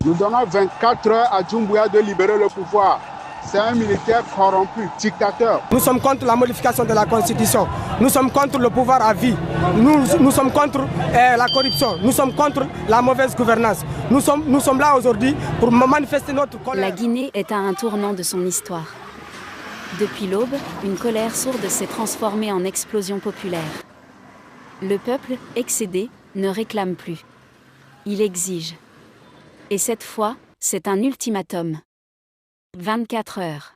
Nous donnons 24 heures à Doumbouya de libérer le pouvoir. C'est un militaire corrompu, dictateur. Nous sommes contre la modification de la Constitution. Nous sommes contre le pouvoir à vie. Nous sommes contre la corruption. Nous sommes contre la mauvaise gouvernance. Nous sommes là aujourd'hui pour manifester notre colère. La Guinée est à un tournant de son histoire. Depuis l'aube, une colère sourde s'est transformée en explosion populaire. Le peuple, excédé, ne réclame plus. Il exige. Et cette fois, c'est un ultimatum. 24 heures.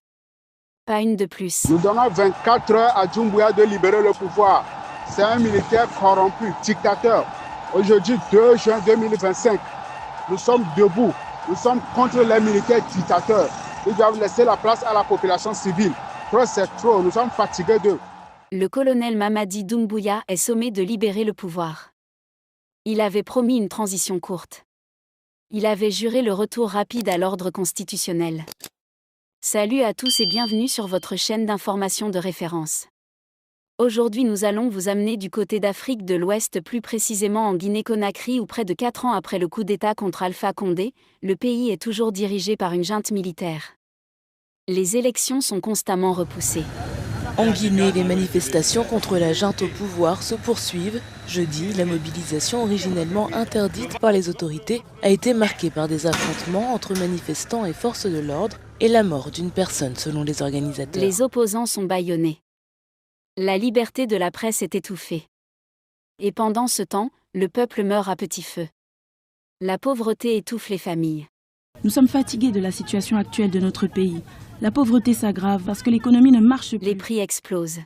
Pas une de plus. Nous donnons 24 heures à Doumbouya de libérer le pouvoir. C'est un militaire corrompu, dictateur. Aujourd'hui, 2 juin 2025, nous sommes debout. Nous sommes contre les militaires dictateurs. Ils doivent laisser la place à la population civile. Trop, c'est trop. Nous sommes fatigués d'eux. Le colonel Mamadi Doumbouya est sommé de libérer le pouvoir. Il avait promis une transition courte. Il avait juré le retour rapide à l'ordre constitutionnel. Salut à tous et bienvenue sur votre chaîne d'information de référence. Aujourd'hui nous allons vous amener du côté d'Afrique de l'Ouest, plus précisément en Guinée-Conakry où près de 4 ans après le coup d'État contre Alpha Condé, le pays est toujours dirigé par une junte militaire. Les élections sont constamment repoussées. En Guinée, les manifestations contre la junte au pouvoir se poursuivent. Jeudi, la mobilisation originellement interdite par les autorités a été marquée par des affrontements entre manifestants et forces de l'ordre et la mort d'une personne selon les organisateurs. Les opposants sont bâillonnés. La liberté de la presse est étouffée. Et pendant ce temps, le peuple meurt à petit feu. La pauvreté étouffe les familles. Nous sommes fatigués de la situation actuelle de notre pays. La pauvreté s'aggrave parce que l'économie ne marche plus. Les prix explosent.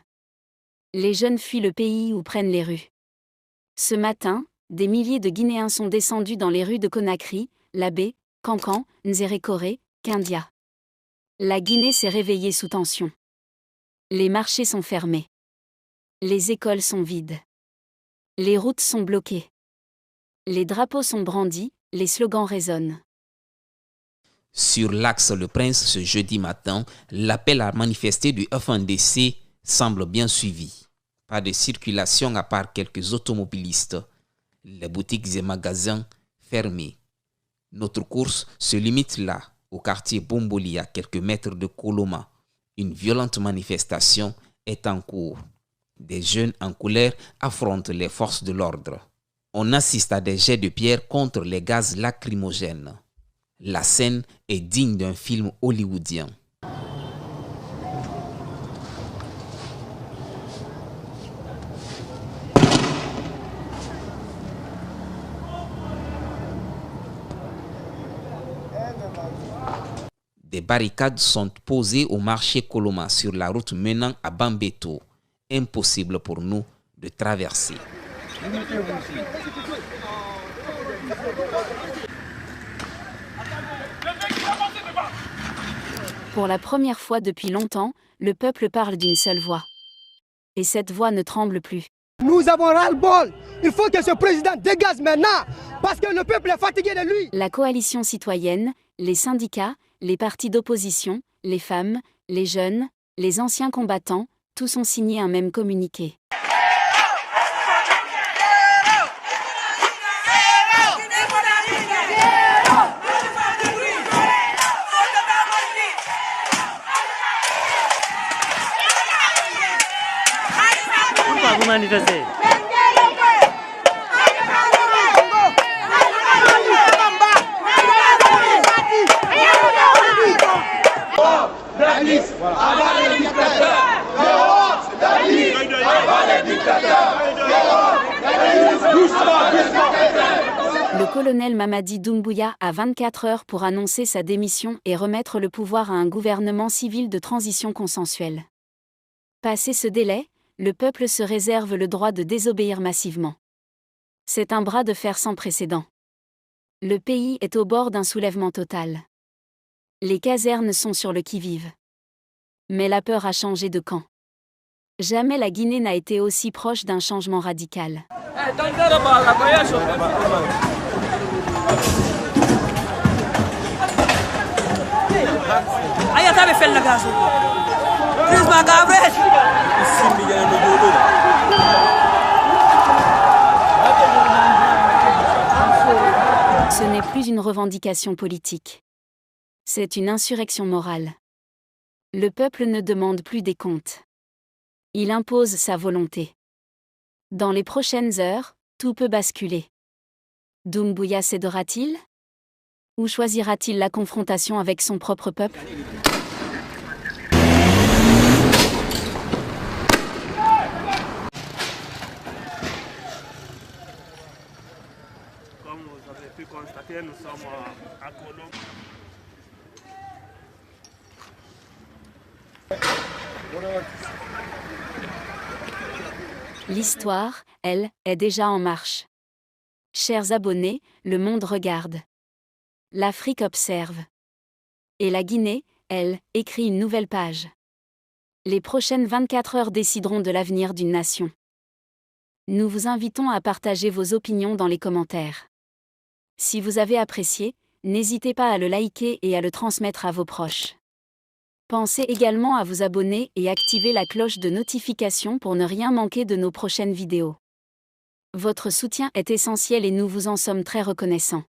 Les jeunes fuient le pays ou prennent les rues. Ce matin, des milliers de Guinéens sont descendus dans les rues de Conakry, Labé, Kankan, Nzérékoré, Kindia. La Guinée s'est réveillée sous tension. Les marchés sont fermés. Les écoles sont vides. Les routes sont bloquées. Les drapeaux sont brandis, les slogans résonnent. Sur l'axe Le Prince ce jeudi matin, l'appel à manifester du FNDC semble bien suivi. Pas de circulation à part quelques automobilistes. Les boutiques et magasins fermés. Notre course se limite là, au quartier Bomboli, à quelques mètres de Koloma. Une violente manifestation est en cours. Des jeunes en colère affrontent les forces de l'ordre. On assiste à des jets de pierre contre les gaz lacrymogènes. La scène est digne d'un film hollywoodien. Des barricades sont posées au marché Koloma sur la route menant à Bambeto. Impossible pour nous de traverser. Pour la première fois depuis longtemps, le peuple parle d'une seule voix. Et cette voix ne tremble plus. Nous avons ras-le-bol. Il faut que ce président dégage maintenant, parce que le peuple est fatigué de lui. La coalition citoyenne, les syndicats, les partis d'opposition, les femmes, les jeunes, les anciens combattants, tous ont signé un même communiqué. Pourquoi vous manifestez ? Le colonel Mamadi Doumbouya a 24 heures pour annoncer sa démission et remettre le pouvoir à un gouvernement civil de transition consensuelle. Passé ce délai, le peuple se réserve le droit de désobéir massivement. C'est un bras de fer sans précédent. Le pays est au bord d'un soulèvement total. Les casernes sont sur le qui-vive. Mais la peur a changé de camp. Jamais la Guinée n'a été aussi proche d'un changement radical. revendications politiques. C'est une insurrection morale. Le peuple ne demande plus des comptes. Il impose sa volonté. Dans les prochaines heures, tout peut basculer. Doumbouya cédera-t-il? Ou choisira-t-il la confrontation avec son propre peuple? Comme vous avez pu constater, nous sommes à Kolo. L'histoire, elle, est déjà en marche. Chers abonnés, le monde regarde. L'Afrique observe. Et la Guinée, elle, écrit une nouvelle page. Les prochaines 24 heures décideront de l'avenir d'une nation. Nous vous invitons à partager vos opinions dans les commentaires. Si vous avez apprécié, n'hésitez pas à le liker et à le transmettre à vos proches. Pensez également à vous abonner et activer la cloche de notification pour ne rien manquer de nos prochaines vidéos. Votre soutien est essentiel et nous vous en sommes très reconnaissants.